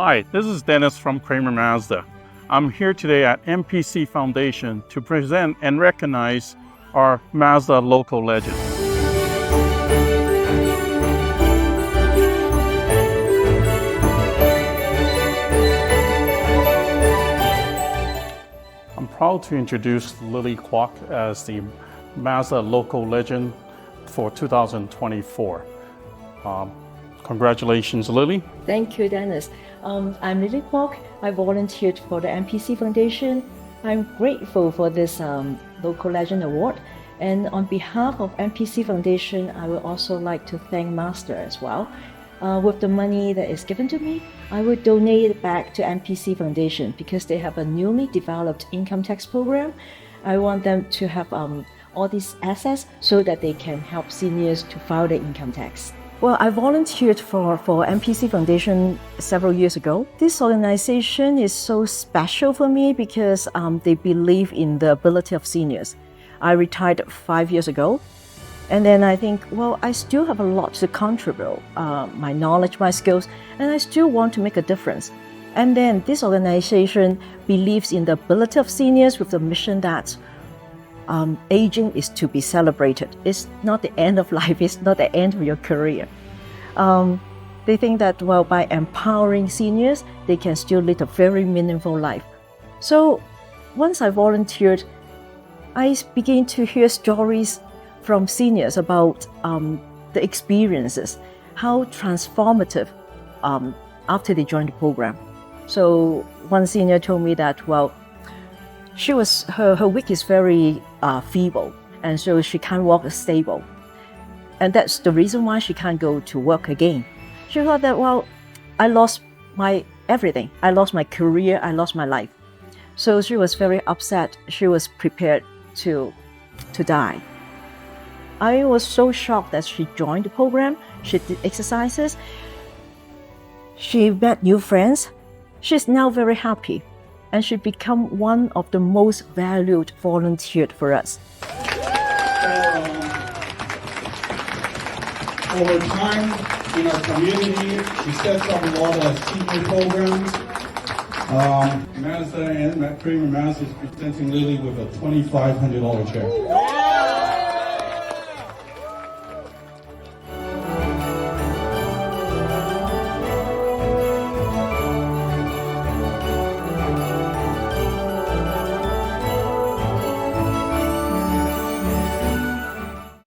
Hi, this is Dennis from Kramer Mazda. I'm here today at MPC Foundation to present and recognize our Mazda local legend. I'm proud to introduce Lily Kwok as the Mazda local legend for 2024. Congratulations, Lily. Thank you, Dennis. I'm Lily Kwok. I volunteered for the MPC Foundation. I'm grateful for this Local Legend Award. And on behalf of MPC Foundation, I would also like to thank Mazda as well. With the money that is given to me, I would donate it back to MPC Foundation because they have a newly developed income tax program. I want them to have all these assets so that they can help seniors to file their income tax. Well, I volunteered for MPC Foundation several years ago. This organization is so special for me because they believe in the ability of seniors. I retired 5 years ago, and then I think, well, I still have a lot to contribute, my knowledge, my skills, and I still want to make a difference. And then this organization believes in the ability of seniors with the mission that aging is to be celebrated. It's not the end of life. It's not the end of your career. They think that, well, by empowering seniors, they can still lead a very meaningful life. So once I volunteered, I began to hear stories from seniors about the experiences, how transformative after they joined the program. So one senior told me that, well, her week is very feeble, and so she can't walk stable. And that's the reason why she can't go to work again. She thought that, well, I lost my everything. I lost my career, I lost my life. So she was very upset. She was prepared to die. I was so shocked that she joined the program. She did exercises. She met new friends. She's now very happy. And she became one of the most valued volunteers for us. Over time in our community, we set up a lot of senior programs. Mazda and Kramer Mazda is presenting Lily with a $2,500 check.